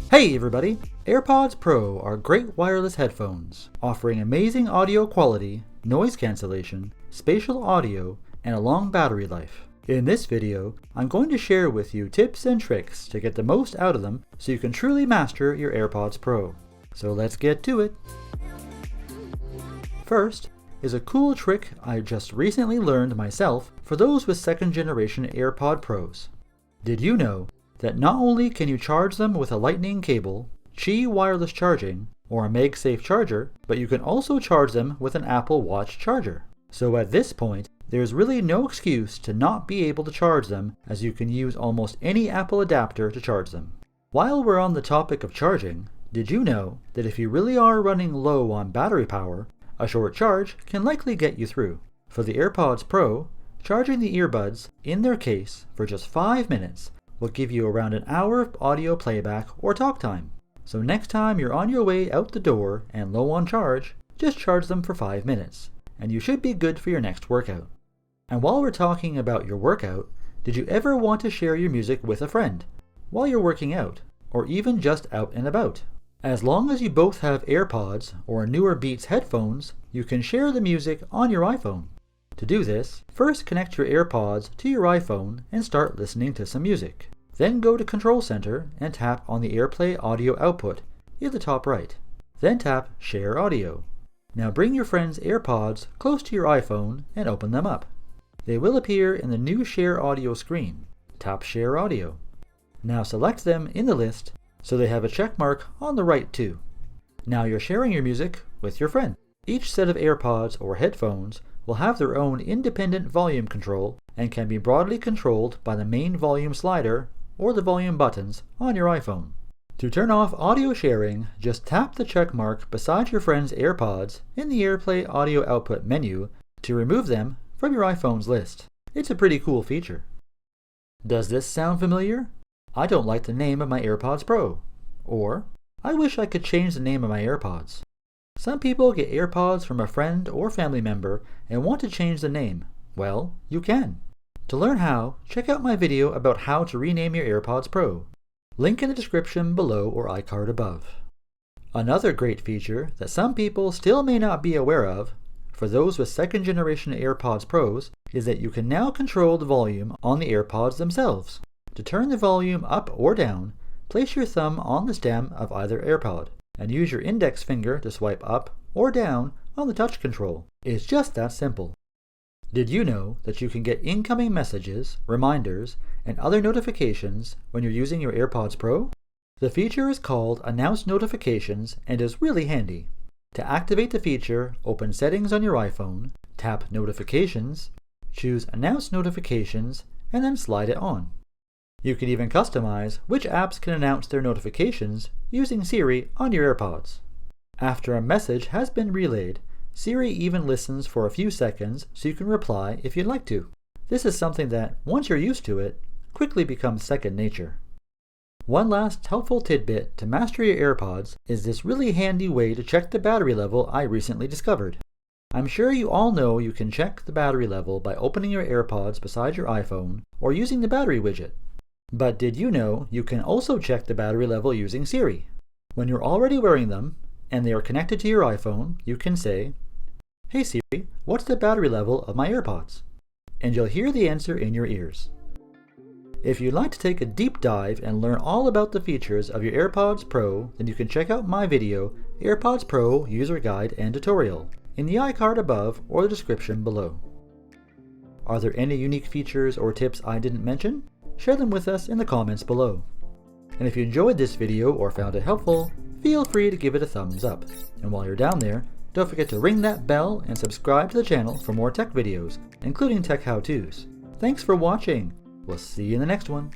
Hey everybody! AirPods Pro are great wireless headphones, offering amazing audio quality, noise cancellation, spatial audio, and a long battery life. In this video, I'm going to share with you tips and tricks to get the most out of them so you can truly master your AirPods Pro. So let's get to it! First is a cool trick I just recently learned myself for those with second generation AirPod Pros. Did you know that not only can you charge them with a lightning cable, Qi wireless charging, or a MagSafe charger, but you can also charge them with an Apple Watch charger. So at this point, there's really no excuse to not be able to charge them, as you can use almost any Apple adapter to charge them. While we're on the topic of charging, did you know that if you really are running low on battery power, a short charge can likely get you through? For the AirPods Pro, charging the earbuds in their case for just 5 minutes will give you around an hour of audio playback or talk time. So next time you're on your way out the door and low on charge, just charge them for 5 minutes, and you should be good for your next workout. And while we're talking about your workout, did you ever want to share your music with a friend while you're working out, or even just out and about? As long as you both have AirPods or newer Beats headphones, you can share the music on your iPhone. To do this, first connect your AirPods to your iPhone and start listening to some music. Then go to Control Center and tap on the AirPlay audio output in the top right. Then tap Share Audio. Now bring your friend's AirPods close to your iPhone and open them up. They will appear in the new Share Audio screen. Tap Share Audio. Now select them in the list so they have a check mark on the right too. Now you're sharing your music with your friend. Each set of AirPods or headphones will have their own independent volume control and can be broadly controlled by the main volume slider or the volume buttons on your iPhone. To turn off audio sharing, just tap the check mark beside your friend's AirPods in the AirPlay audio output menu to remove them from your iPhone's list. It's a pretty cool feature. Does this sound familiar? I don't like the name of my AirPods Pro. Or, I wish I could change the name of my AirPods. Some people get AirPods from a friend or family member and want to change the name. Well, you can. To learn how, check out my video about how to rename your AirPods Pro. Link in the description below or iCard above. Another great feature that some people still may not be aware of, for those with second generation AirPods Pros, is that you can now control the volume on the AirPods themselves. To turn the volume up or down, place your thumb on the stem of either AirPod and use your index finger to swipe up or down on the touch control. It's just that simple. Did you know that you can get incoming messages, reminders, and other notifications when you're using your AirPods Pro? The feature is called Announce Notifications and is really handy. To activate the feature, open Settings on your iPhone, tap Notifications, choose Announce Notifications, and then slide it on. You can even customize which apps can announce their notifications using Siri on your AirPods. After a message has been relayed, Siri even listens for a few seconds so you can reply if you'd like to. This is something that, once you're used to it, quickly becomes second nature. One last helpful tidbit to master your AirPods is this really handy way to check the battery level I recently discovered. I'm sure you all know you can check the battery level by opening your AirPods beside your iPhone or using the battery widget. But did you know you can also check the battery level using Siri? When you're already wearing them, and they are connected to your iPhone, you can say, "Hey Siri, what's the battery level of my AirPods?" And you'll hear the answer in your ears. If you'd like to take a deep dive and learn all about the features of your AirPods Pro, then you can check out my video, AirPods Pro User Guide and Tutorial, in the iCard above or the description below. Are there any unique features or tips I didn't mention? Share them with us in the comments below. And if you enjoyed this video or found it helpful, feel free to give it a thumbs up. And while you're down there, don't forget to ring that bell and subscribe to the channel for more tech videos, including tech how-tos. Thanks for watching. We'll see you in the next one.